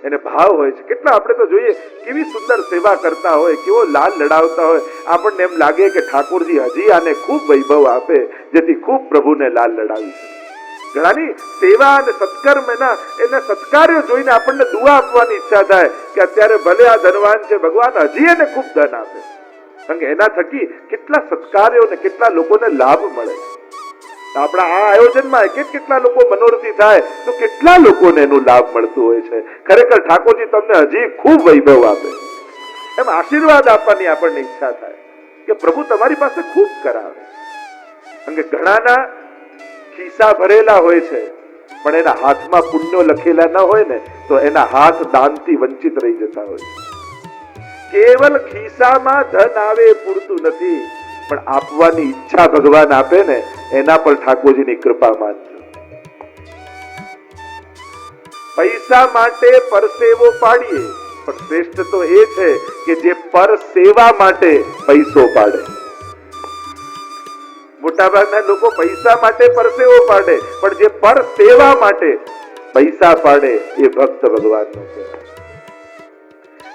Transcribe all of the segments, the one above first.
એને ભાવ હોય છે. કેટલા આપણે તો જોઈએ કેવી સુંદર સેવા કરતા હોય, કેવો લાલ લડાવતા હોય, આપણને એમ લાગે કે ઠાકોરજી હજી આને ખૂબ વૈભવ આપે જેથી ખૂબ પ્રભુને લાલ લડાવી શકે. ઘણાની સેવા અને સત્કર્મ એને સત્કાર્યો જોઈને આપણને દુઆ આપવાની ઈચ્છા થાય કે અત્યારે ભલે આ ધનવાન છે, ભગવાન હજી એને ખૂબ ધન આપે, કારણ કે એના થકી કેટલા સત્કાર્યો ને કેટલા લોકોને લાભ મળે. આપણા આ આયોજનમાં કેટલા લોકો મનોરથી થાય તો કેટલા લોકોને એનું લાભ મળતું હોય છે. ખરેખર ઠાકોરજી તમને હજી ખૂબ વૈભવ આપે એમ આશીર્વાદ આપવાની આપણને ઈચ્છા થાય કે પ્રભુ તમારી પાસે ખૂબ કરાવે. કારણ કે ઘણાના ખિસ્સા ભરેલા હોય છે પણ એના હાથમાં પુણ્યો લખેલા ન હોય ને તો એના હાથ દાનથી વંચિત રહી જતા હોય. કેવલ ખિસ્સામાં ધન આવે પૂરતું નથી, પણ આપવાની ઈચ્છા ભગવાન આપે ને એના પર ઠાકોરજીની કૃપા માનજો. પૈસા માટે પરસેવો પાડીએ, પણ શ્રેષ્ઠ તો એ છે કે જે પર સેવા માટે પૈસો પાડે. મોટાભાગના લોકો પૈસા માટે પરસેવો પાડે, પણ જે પર સેવા માટે પૈસા પાડે એ ભક્ત ભગવાનનો કહેવાય.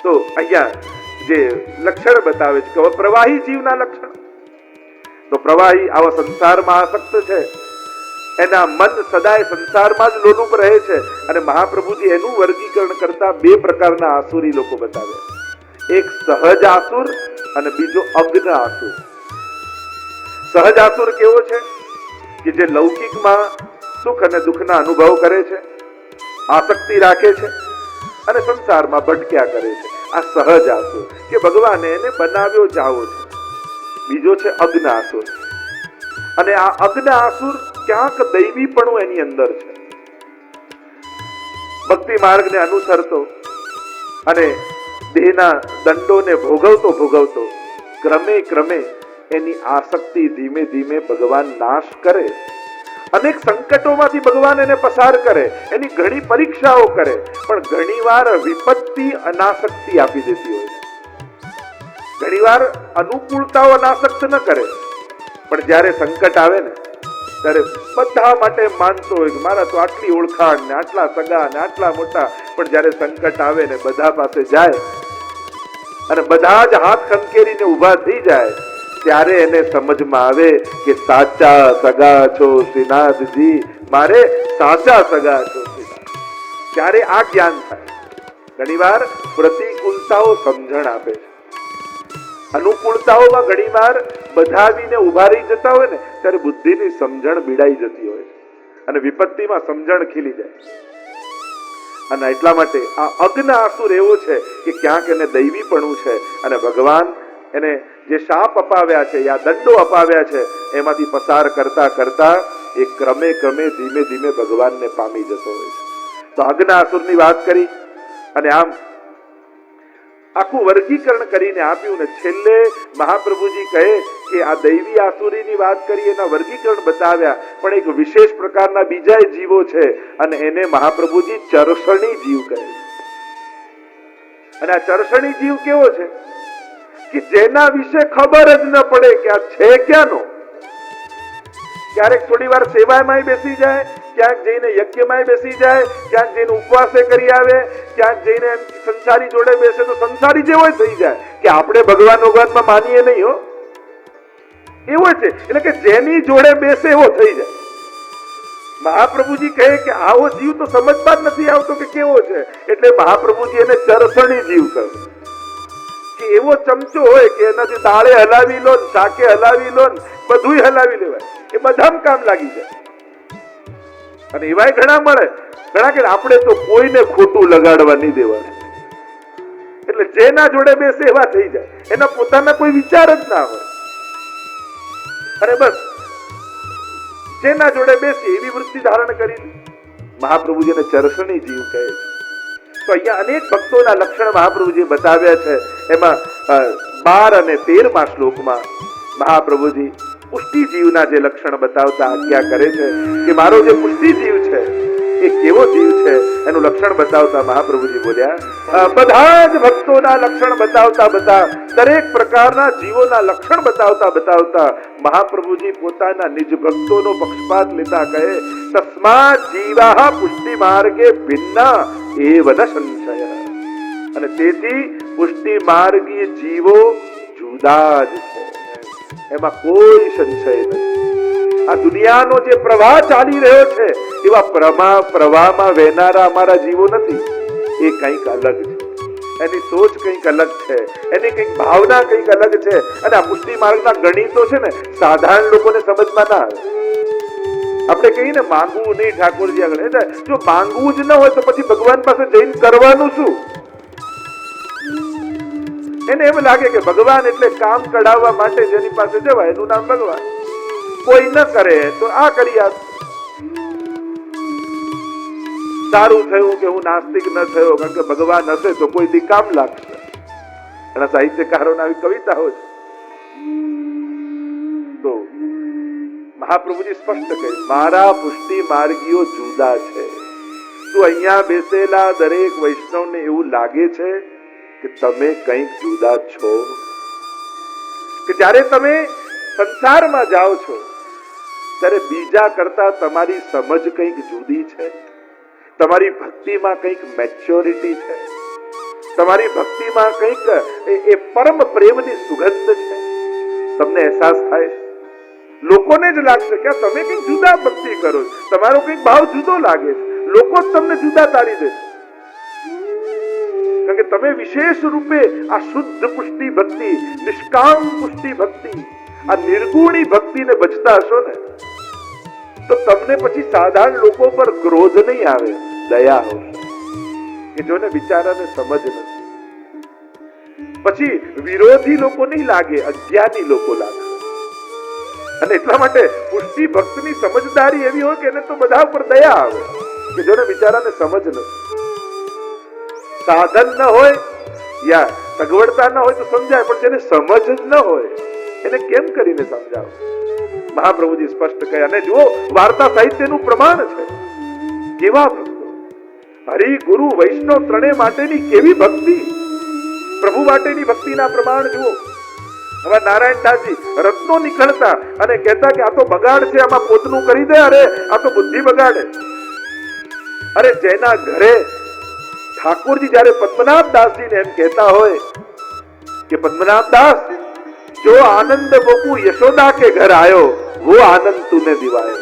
તો અહીંયા જે લક્ષણ બતાવે છે કે પ્રવાહી જીવના લક્ષણ, તો પ્રવાહી આવા સંસારમાં આસક્ત છે, એના મન સદાય સંસારમાં જ લોલુપ રહે છે. અને મહાપ્રભુજી એનું વર્ગીકરણ કરતા બે પ્રકારના આસુરી લોકો બતાવ્યા, એક સહજ આસુર અને બીજો અગ્ન આસુર. સહજ આસુર કેવો છે કે જે લૌકિકમાં સુખ અને દુઃખના અનુભવ કરે છે, આસક્તિ રાખે છે અને સંસારમાં ભટક્યા કરે છે. આ સહજ આસુર કે ભગવાને એને બનાવ્યો જાવો છે. બીજો છે અગ્ન આસુર, અને આ અગ્ન આસુર ક્યાંક દૈવીપણું એની અંદર છે. ભક્તિ માર્ગને અનુસરતો અને દેહના દંડોને ભોગવતો ક્રમે ક્રમે એની આસક્તિ ધીમે ધીમે ભગવાન નાશ કરે. અનેક સંકટોમાંથી ભગવાન એને પસાર કરે, એની ઘણી પરીક્ષાઓ કરે, પણ ઘણીવાર વિપત્તિ અનાસક્તિ આપી દેતી હોય છે. ઘણીવાર અનુકૂળતાઓ અનાસક્ત ન કરે, પણ જ્યારે સંકટ આવે ને ત્યારે બધા માટે માનતો હોય કે મારા તો આટલી ઓળખાણ ને આટલા સગા ને આટલા મોટા, પણ જ્યારે સંકટ આવે ને બધા પાસે જાય અને બધા જ હાથ ખંખેરીને ઊભા થઈ જાય ત્યારે એને સમજમાં આવે કે સાચા સગા છો શ્રીનાથજી, મારે સાચા સગા છો શ્રીનાથ. ત્યારે આ જ્ઞાન થાય. ઘણીવાર પ્રતિકૂળતાઓ સમજણ આપે છે, અનુકૂળતાઓમાં ઘણીવાર બધાવીને ઉભા રહી જતા હોય ને ત્યારે બુદ્ધિની સમજણ બીડાઈ જતી હોય છે અને વિપત્તિમાં સમજણ ખીલી જાય. અને એટલા માટે આ અગ્ન આસુર એવો છે કે ક્યાંક એને દૈવીપણું છે અને ભગવાન એને જે શાપ અપાવ્યા છે યા દંડો અપાવ્યા છે એમાંથી પસાર કરતા કરતા એ ક્રમે ક્રમે ધીમે ધીમે ભગવાનને પામી જતો હોય છે. તો અગ્ન આસુરની વાત કરી અને આમ આખું વર્ગીકરણ કરીને આપ્યું ને છેલ્લે મહાપ્રભુજી કહે કે આ દૈવી આસુરીની વાત કરી, એના વર્ગીકરણ બતાવ્યા, પણ એક વિશેષ પ્રકારના બીજા જીવો છે અને એને મહાપ્રભુજી ચરસણી જીવ કહે છે. અને આ ચરસણી જીવ કેવો છે કે જેના વિશે ખબર જ ન પડે કે આ છે ક્યાંનો. ક્યારેક થોડી વાર સેવામાં બેસી જાય, ક્યાંક જઈને યજ્ઞમાં બેસી જાય, ક્યાંક જઈને ઉપવાસે કરી આવે, ક્યાંક જઈને સંસારી જોડે બેસે તો સંસારી જેવો થઈ જાય કે આપણે ભગવાનમાં માનીએ નહીં હો, એવો છે. એટલે કે જેની જોડે બેસે એવો થઈ જાય. મહાપ્રભુજી કહે કે આવો જીવ તો સમજમાં જ નથી આવતો કે કેવો છે, એટલે મહાપ્રભુજી એને ચરસણી જીવ કહે કે એવો ચમચો હોય કે એનાથી દાળે હલાવી લો, શાકે હલાવી લો, બધું હલાવી લેવાય, એ બધામાં કામ લાગી જાય. અને એવાય ઘણા મળે, ઘણા કે આપણે તો કોઈને ખોટું લગાડવા નહીં દેવાનું, એટલે જેના જોડે બેસે એવા થઈ જાય, એના પોતાના કોઈ વિચાર જ ના હોય અને બસ જેના જોડે બેસી એવી વૃત્તિ ધારણ કરી. મહાપ્રભુજીને ચરસણી જીવ કહે છે. તો અહીંયા અનેક ભક્તોના લક્ષણ મહાપ્રભુજી બતાવ્યા છે. એમાં 12 અને 13મા શ્લોકમાં મહાપ્રભુજી પુષ્ટિ જીવના જે લક્ષણ બતાવતા આજ્ઞા કરે છે કે મારો જે પુષ્ટિ જીવ છે એ કેવો જીવ છે એનું લક્ષણ બતાવતા મહાપ્રભુજી બોલ્યા, બધા જ ભક્તોના લક્ષણ બતાવતા દરેક પ્રકારના જીવોના લક્ષણ બતાવતા મહાપ્રભુજી પોતાના નિજ ભક્તોનો પક્ષપાત લેતા કહે તસ્માત જીવાહ પુષ્ટિ માર્ગે ભિન્ના એવ ન સંશય. અને તેથી પુષ્ટિ માર્ગીય જીવો જુદા જ છે, એમાં કોઈ સંશય નથી. આ દુનિયાનો જે પ્રવાહ ચાલી રહ્યો છે એવા પ્રવાહમાં વહેનારા અમારા જીવો નથી. એ કંઈક અલગ છે, એની સોચ કંઈક અલગ છે, એની કંઈક ભાવના કંઈક અલગ છે. અને આ પુષ્ટિ માર્ગના ગણિતો છે ને સાધારણ લોકોને સમજમાં ના આવે. આપણે કહીએ ને માંગવું નહીં ઠાકોરજી આગળ, એટલે જો માંગવું જ ન હોય તો પછી ભગવાન પાસે જઈને કરવાનું શું? એને એમ લાગે કે ભગવાન એટલે કામ કઢાવવા માટે જેની પાસે જવાય એનું નામ ભગવાન. કોઈ ન કરે તો આ કરી આપ. સારું થયું કે હું નાસ્તિક ન થયો, કારણ કે ભગવાન હશે તો કોઈ દી કામ લાગશે. એના સાહિત્યકારોના આવી કવિતાઓ છે. તો મહાપ્રભુજી સ્પષ્ટ કહે, મારા પુષ્ટિ માર્ગીઓ જુદા છે. તો અહીંયા બેસેલા દરેક વૈષ્ણવને એવું લાગે છે કે તમે કંઈક જુદા છો, કે જ્યારે તમે સંસારમાં જાઓ છો ત્યારે બીજા કરતા તમારી સમજ કંઈક જુદી છે, તમારી ભક્તિમાં કંઈક મેચ્યોરિટી છે, તમારી ભક્તિમાં કંઈક એ પરમ પ્રેમની સુગંધ છે. તમને અહેસાસ થાય છે, લોકોને જ લાગશે કે તમે કંઈક જુદા ભક્તિ કરો, તમારો કંઈક ભાવ જુદો લાગે છે. લોકો જ તમને જુદા તારી દેશે, કારણ કે તમે વિશેષ રૂપે આ શુદ્ધ પુષ્ટિ ભક્તિ, નિષ્કામ પુષ્ટિ ભક્તિ, આ નિર્ગુણી ભક્તિને ભજતા હશો ને તો તમને પછી સાધારણ લોકો પર ક્રોધ નહીં આવે, દયા આવશે કે જોને બિચારાને સમજ નથી. પછી વિરોધી લોકો નહીં લાગે, અજ્ઞાની લોકો લાગે. અને એટલા માટે પુષ્ટિ ભક્તની સમજદારી એવી હોય કે એને તો બધા ઉપર દયા આવે કે જોને બિચારાને સમજ નથી. સાધન ન હોય યા સગવડતા ન હોય તો સમજાય, પણ જેને સમજ જ ન હોય એને કેમ કરીને સમજાવો? મહાપ્રભુજી સ્પષ્ટ કહે. અને જુઓ, વાર્તા સાહિત્યનું પ્રમાણ છે. કેવા ભક્તો, હરિ ગુરુ વૈષ્ણવ ત્રણેય માટેની કેવી ભક્તિ, પ્રભુ માટેની ભક્તિના પ્રમાણ જુઓ. હવે નારાયણદાસજી રત્નો નીકળતા અને કહેતા કે આ તો બગાડ છે, આમાં પોતનું કરી દે, અરે આ તો બુદ્ધિ બગાડે. અરે જેના ઘરે ઠાકોરજી જયારે પદ્મનાભ દાસજીને એમ કહેતા હોય કે પદ્મનાભ દાસ જો આનંદ બપુ યશોદા કે ઘર આયો वो आनंद तूने दिवायो,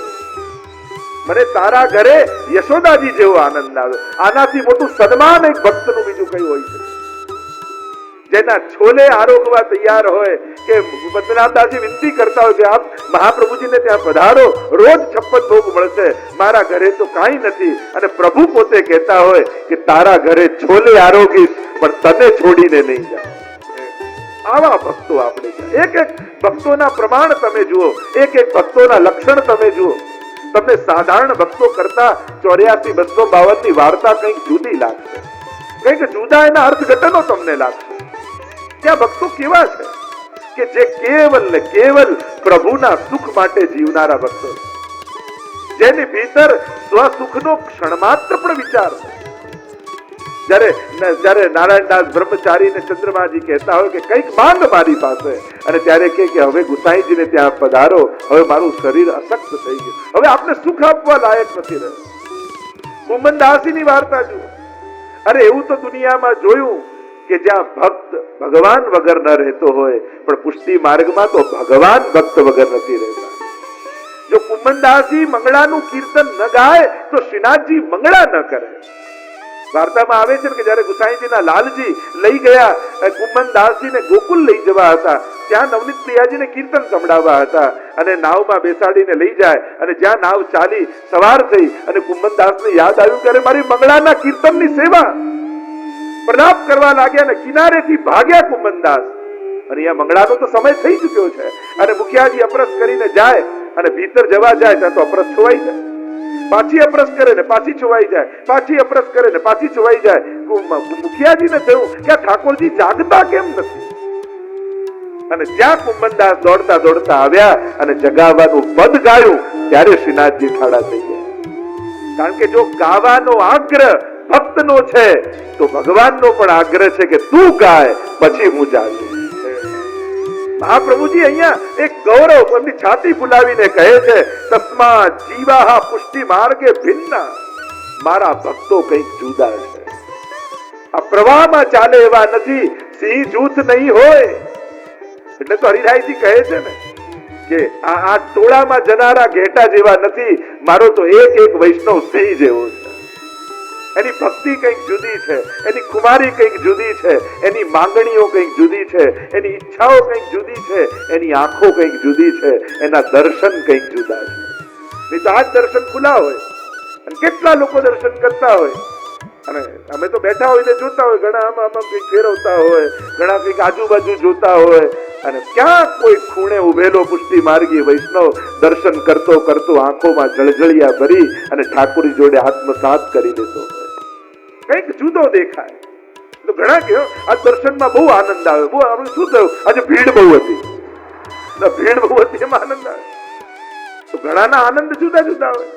મને તારા ઘરે યશોદાજી જેવો આનંદ આવ્યો. આનાથી મોટું સન્માન એક ભક્તનું બીજું કયું હોય છે? જેના છોલે આરોગવા તૈયાર હોય કે પદ્મનાભદાસજી વિનંતી કરતા હોય કે આપ મહાપ્રભુજીને ત્યાં પધારો, રોજ 56 ભોગ મળશે, મારા ઘરે તો કાંઈ નથી. અને પ્રભુ પોતે કહેતા હોય કે તારા ઘરે છોલે આરોગીશ પણ તને છોડીને નહીં જાય. આવા ભક્તો આપણે છે. એક એક ભક્તોના પ્રમાણ તમે જુઓ, એક એક ભક્તોના લક્ષણ તમે જુઓ. તમને સાધારણ ભક્તો કરતા 84-252 ની વાર્તા કંઈક જુદી લાગશે, કંઈક જુદા એના અર્થઘટનો તમને લાગશે. ત્યાં ભક્તો કેવા છે કે જે કેવલ ને કેવલ પ્રભુના સુખ માટે જીવનારા ભક્તો, જેની ભીતર સ્વસુખનો ક્ષણ માત્ર પણ વિચાર છે. જ્યારે નારાયણદાસ બ્રહ્મચારીને ચંદ્રમાજી કહેતા હોય કે કંઈક માંગ મારી પાસે, અને ત્યારે કે હવે ગુસાઈજીને ત્યાં પધારો, હવે મારું શરીર અશક્ત થઈ ગયું, હવે આપને સુખ આપવા લાયક નથી રહ્યું. કુંભનદાસીની વાર્તા જુઓ. અરે એવું તો દુનિયામાં જોયું કે જ્યાં ભક્ત ભગવાન વગર ન રહેતો હોય, પણ પુષ્ટિ માર્ગમાં તો ભગવાન ભક્ત વગર નથી રહેતા. જો કુંભનદાસજી મંગળાનું કીર્તન ન ગાય તો શ્રીનાથજી મંગળા ન કરે. વાર્તામાં આવે છે કે જયારે ગુસાઈજીના લાલજી લઈ ગયા કુંભનદાસજીને ગોકુલ લઈ જવા હતા, ત્યાં નવનીત પ્રિયાજીને કીર્તન સંભળાવવા હતા, અને નાવમાં બેસાડીને લઈ જાય, અને જ્યાં નાવ ચાલી સવાર થઈ અને કુંભનદાસને યાદ આવ્યું કે મારી મંગળાના કીર્તનની સેવા, પ્રલાપ કરવા લાગ્યા અને કિનારેથી ભાગ્યા કુંભનદાસ. અને અહીંયા મંગળાનો તો સમય થઈ ચુક્યો છે, અને મુખિયાજી અપરસ કરીને જાય અને ભીતર જવા જાય ત્યાં તો અપરસ છોવાઈ જાય, પાછી અપરસ કરે ને પાછી છોવાઈ જાય, પાછી અપરસ કરે ને પાછી છોવાઈ જાય. મુખિયાજીને થયું કે આ ઠાકોરજી જાગતા કેમ નથી? અને ત્યાં કુંભનદાસ દોડતા દોડતા આવ્યા અને જગાવવાનું પદ ગાયું, ત્યારે શ્રીનાથજી ઠાડા થઈ ગયા. કારણ કે જો ગાવાનો આગ્રહ ભક્તનો છે તો ભગવાનનો પણ આગ્રહ છે કે તું ગાય પછી હું જાગું. મહાપ્રભુજી અહીંયા એક ગૌરવ એમની છાતી ફુલાવીને કહે છે, તસ્મા જીવાહા પુષ્ટિ માર્ગે ભિન્ન, મારા ભક્તો કંઈક જુદા છે, આ પ્રવાહમાં ચાલે એવા નથી, સિંહ જૂથ નહીં હોય. એટલે તો હરિરાયજી કહે છે ને કે આ ટોળામાં જનારા ઘેટા જેવા નથી, મારો તો એક એક વૈષ્ણવ સિંહ જેવો છે. એની ભક્તિ કંઈક જુદી છે, એની કુમારી કંઈક જુદી છે, એની માંગણીઓ કંઈક જુદી છે, એની ઈચ્છાઓ કંઈક જુદી છે, એની આંખો કંઈક જુદી છે, એના દર્શન કંઈક જુદા છે. નહીં તો આ જ દર્શન ખુલ્લા હોય અને કેટલા લોકો દર્શન કરતા હોય, અને અમે તો બેઠા હોય ને જોતા હોય, ઘણા આમાં કંઈક ફેરવતા હોય, ઘણા કંઈક આજુબાજુ જોતા હોય, અને ક્યાંક કોઈ ખૂણે ઉભેલો પુષ્ટિ માર્ગી વૈષ્ણવ દર્શન કરતો કરતો આંખોમાં જળજળિયા ભરી અને ઠાકોરજી જોડે આત્મસાત કરી લેતો હોય, કંઈક જુદો દેખાય. તો ઘણા કહ્યો આ દર્શનમાં બહુ આનંદ આવે, બહુ આપણે શું થયું, આજે ભીડ બહુ હતી, ભીડ બહુ હતી એમાં આનંદ આવે. તો ઘણાના આનંદ જુદા જુદા હોય.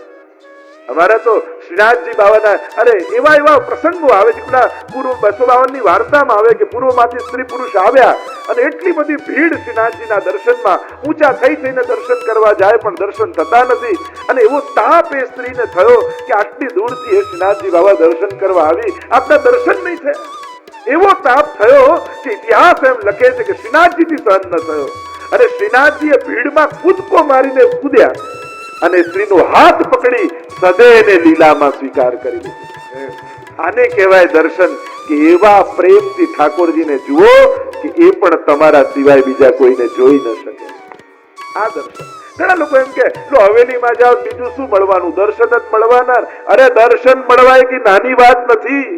અમારા તો શ્રીનાથજી બાવાના અરે એવા એવા પ્રસંગો આવે છે, પૂર્વ 252 ની વાર્તામાં આવે કે પૂર્વમાંથી સ્ત્રી પુરુષ આવ્યા અને એટલી બધી ભીડ શ્રીનાથજીના દર્શનમાં, ઊંચા થઈ થઈને દર્શન કરવા જાય પણ દર્શન થતા નથી, અને એવો તાપ એ સ્ત્રીને થયો કે આટલી દૂરથી એ શ્રીનાથજી બાવા દર્શન કરવા આવી, આપના દર્શન નહીં થયા. એવો તાપ થયો કે ઇતિહાસ એમ લખે છે કે શ્રીનાથજીથી સહન ન થયો, અને શ્રીનાથજીએ ભીડમાં કૂદકો મારીને કૂદ્યા અને સ્ત્રીનો હાથ પકડી સદૈને લીલામાં સ્વીકાર કરી લીધો. આને કહેવાય દર્શન, કે એવા પ્રેમથી ઠાકોરજીને જુઓ કે એ પણ તમારા સિવાય બીજા કોઈને જોઈ ન શકે. આ દર્શન. ઘણા લોકો એમ કે હવેલીમાં જાઓ બીજું શું મળવાનું, દર્શન જ મળવાના. અરે દર્શન મળવાય કે નાની વાત નથી,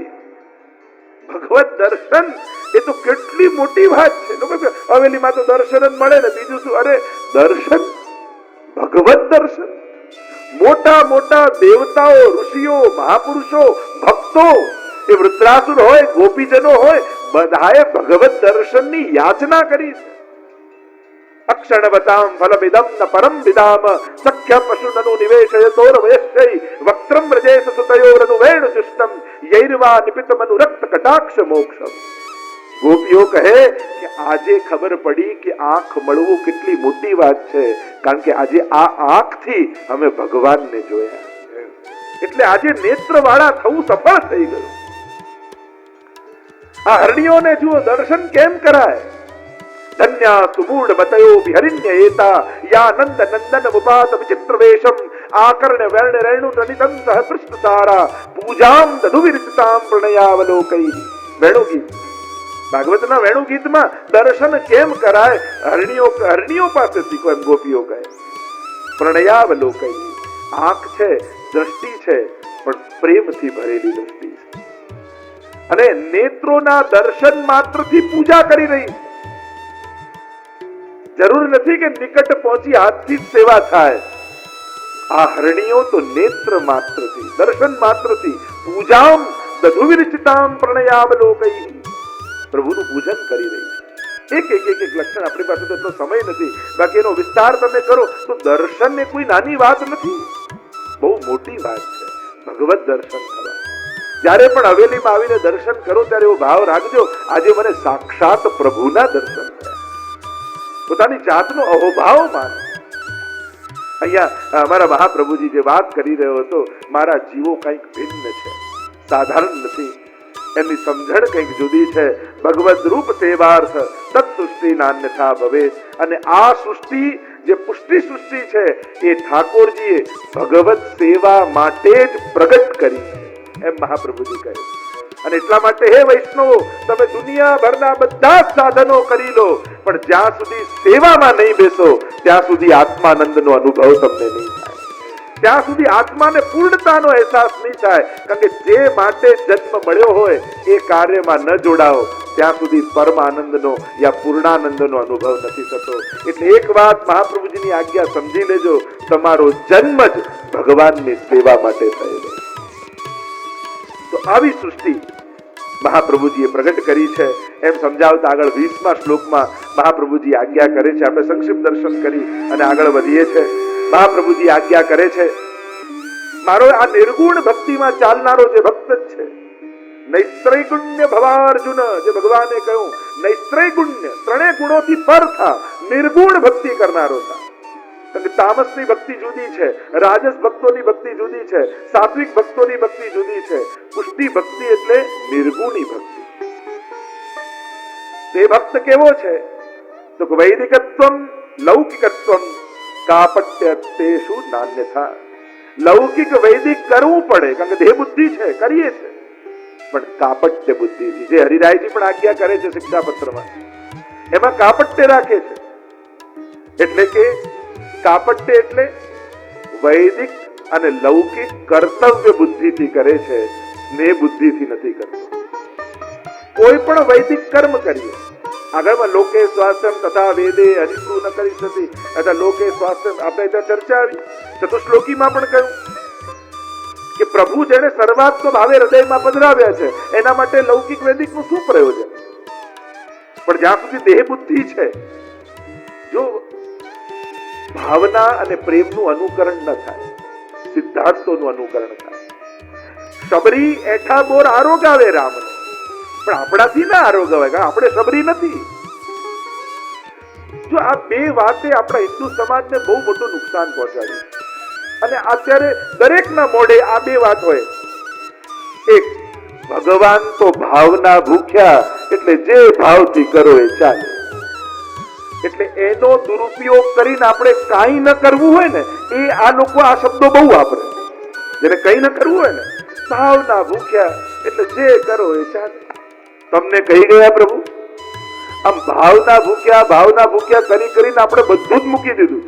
ભગવત દર્શન એ તો કેટલી મોટી વાત છે. લોકો હવેલીમાં તો દર્શન જ મળે ને બીજું શું. અરે દર્શન, ભગવત દર્શન, મોટા મોટા દેવતાઓ, ઋષિઓ, મહાપુરુષો, ભક્તો, એ વૃત્રાસુર હોય, ગોપીજનો હોય, બધાએ ભગવત દર્શનની યાચના કરી છે. અક્ષણવતામ ફલમિદમ ન પરમ વિદામ સખ્ય પશુનનુ નિવેશયતોર વયશ્ચૈ વક્ત્રમ વ્રજેશ સુતયોરનુ વેણુચિષ્ટમ યૈર્વા નિપિતમનુરક્ત કટાક્ષ મોક્ષમ. ગોપીઓ કહે કે આજે ખબર પડી કે આંખ મળવું કેટલી મોટી વાત છે, કારણ કે આજે આ આંખથી અમે ભગવાનને જોયા, એટલે આજે નેત્રવાળા થવું સફળ થઈ ગયું. આ હરણીઓને જુઓ, દર્શન કેમ કરાય. ધન્યા સુમૂઢ મતયો વિહરિન્ય એતા યાનંદ નંદન મુપાત વિચિત્ર વેશમ આકર્ણ વર્ણ રેણુ તનિતં સહ પૃષ્ઠ સારા પૂજામ દધુવિરચતામ પ્રણયાવલોકૈ. વેણુગીત, ભાગવતના વેણુ ગીતમાં દર્શન કેમ કરાય, હરણીઓ પાસે શીખો એમ ગોપીઓ કહે. પ્રણયાવલોકૈ, આંખ છે, દ્રષ્ટિ છે, પણ પ્રેમથી ભરેલી દ્રષ્ટિ છે, અને નેત્રોના દર્શન માત્રથી પૂજા કરી રહી. જરૂર નથી કે નિકટ પહોંચી હાથથી જ સેવા થાય. આ હરણીઓ તો નેત્ર માત્રથી, દર્શન માત્રથી પૂજામ દધુવિરચતામ પ્રણયાવલોકૈ, પ્રભુનું પૂજન કરી રહી છે. એક એક એક એક લક્ષણ, આપણી પાસે તો એટલો સમય નથી, બાકી એનો વિસ્તાર તમે કરો તો દર્શન એ કોઈ નાની વાત નથી, બહુ મોટી વાત છે. ભગવત દર્શન કરવા, જ્યારે પણ હવેલીમાં આવીને દર્શન કરો ત્યારે એવો ભાવ રાખજો, આજે મને સાક્ષાત પ્રભુના દર્શન થયા. પોતાની જાતનો અહોભાવ માનો. અહીંયા અમારા મહાપ્રભુજી જે વાત કરી રહ્યો હતો, મારા જીવો કંઈક ભિન્ન છે, સાધારણ નથી, એમની સમજણ કંઈક જુદી છે. ભગવદ રૂપ સેવાર્થ તત્ સૃષ્ટિ નાન્યથા ભવે. અને આ સૃષ્ટિ જે પુષ્ટિ સૃષ્ટિ છે એ ઠાકોરજીએ ભગવત સેવા માટે જ પ્રગટ કરી છે, એમ મહાપ્રભુજી કહે. અને એટલા માટે હે વૈષ્ણવો, તમે દુનિયાભરના બધા સાધનો કરી લો, પણ જ્યાં સુધી સેવામાં નહીં બેસો ત્યાં સુધી આત્માનંદનો અનુભવ તમને નહીં થાય, ત્યાં સુધી આત્માને પૂર્ણતાનો અહેસાસ નહીં થાય. કારણ કે જે માટે જન્મ મળ્યો હોય એ કાર્યમાં ન જોડાઓ ત્યાં સુધી પરમાનંદનો યા પૂર્ણાનંદનો અનુભવ નથી થતો. એટલે એક વાત મહાપ્રભુજીની આજ્ઞા સમજી લેજો, તમારો જન્મ જ ભગવાનની સેવા માટે થયેલો. તો આવી સૃષ્ટિ મહાપ્રભુજીએ પ્રગટ કરી છે. એમ સમજાવતા આગળ 20મા શ્લોકમાં મહાપ્રભુજી આજ્ઞા કરે છે. આપણે સંક્ષિપ્ત દર્શન કરી અને આગળ વધીએ છીએ. મહાપ્રભુજી આજ્ઞા કરે છે, મારો આ નિર્ગુણ ભક્તિમાં ચાલનારો જે ભક્ત જ છે, નૈસ્ત્રૈગુણ્ય ભવાર્જુન, જે ભગવાને કહ્યું નૈસ્ત્રૈગુણ્ય, ત્રણેય ગુણોથી પર થા, નિર્ગુણ ભક્તિ કરનારો થાય. કારણ કે તામસની ભક્તિ જુદી છે, રાજસ ભક્તોની ભક્તિ જુદી છે, સાત્વિક ભક્તોની ભક્તિ જુદી છે. પુષ્ટિ ભક્તિ એટલે નિર્ગુણી ભક્તિ. તે ભક્ત કેવો છે? તો વૈદિકત્વમ લૌકિકત્વમ કાપટ્ય તેષુ નાન્યથા. લૌકિક વૈદિક કરવું પડે કારણ કે દેહ બુદ્ધિ છે, કરીએ છે, પણ કાપટ્ય બુદ્ધિથી, જે હરિરાયજી પણ આજ્ઞા કરે છે શિક્ષાપત્રમાં, એમાં કાપટ્ય રાખે છે. એટલે કે કાપટ્ય એટલે વૈદિક અને લૌકિક કર્તવ્ય બુદ્ધિથી કરે છે, ને બુદ્ધિથી નથી કરતો. કોઈ પણ વૈદિક કર્મ કરીએ, આગળમાં લોકે સ્વાસ્થ્યમ તથા વેદે હરિતુ ન કરી શકી, અથવા લોકે સ્વાસ્થ્યમ, આપણે ત્યાં ચર્ચા આવી ચતુશ્લોકીમાં પણ કહ્યું કે પ્રભુ જેને સર્વાત્મ ભાવે હૃદયમાં પધરાવ્યા છે, એના માટે લૌકિક વૈદિક નું શું પ્રયોજન? પણ જ્યાં સુધી દેહ બુદ્ધિ છે, જો ભાવના અને પ્રેમનું અનુકરણ ન થાય, સિદ્ધાંતોનું અનુકરણ થાય. શબરી એઠા બોર આરોગાવે રામ, પણ આપણાથી ના આરોગાવે, કારણ આપણે શબરી નથી. જો આ બે વાતે આપણા હિન્દુ સમાજને બહુ મોટું નુકસાન પહોંચાડ્યું. અને અત્યારે દરેકના મોઢે આ બે વાત હોય. એક, ભગવાન તો ભાવના ભૂખ્યા, એટલે જે ભાવથી કરો એ ચાલે. એટલે એનો દુરુપયોગ કરીને આપણે કાંઈ ન કરવું હોય ને, એ આ લોકો આ શબ્દો બહુ વાપરે. જેને કંઈ ન કરવું હોય ને, ભાવના ભૂખ્યા એટલે જે કરો એ ચાલે. તમને કહી ગયા પ્રભુ, આમ ભાવના ભૂખ્યા કરી કરીને આપણે બધું જ મૂકી દીધું.